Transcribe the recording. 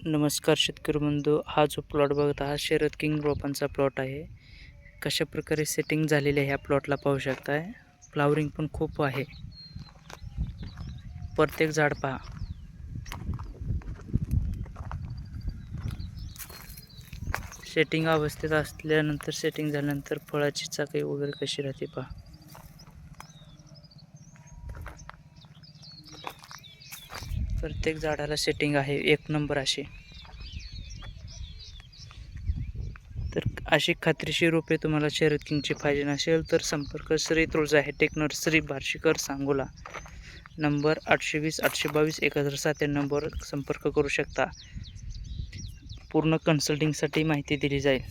नमस्कार शेतकरी बंधू, हा जो प्लॉट बघत आहात शरद किंग रोपांचा प्लॉट आहे. कशा प्रकारे सेटिंग झालेली आहे ह्या प्लॉटला पाहू शकताय. फ्लावरिंग पण खूप आहे. प्रत्येक झाड पहा. सेटिंग अवस्थेत असल्यानंतर सेटिंग झाल्यानंतर फळाची चाकई वगैरे कशी राहते पहा. प्रत्येक झाडाला सेटिंग आहे एक नंबर अशी. तर अशी खात्रीशीर रोपे तुम्हाला शरद किंगची पाहिजे नसेल तर संपर्क Shri Tulja hi tech nursery Barshikar Sangola number 820 822 1007 नंबरवर संपर्क करू शकता. पूर्ण कन्सल्टिंगसाठी माहिती दिली जाईल.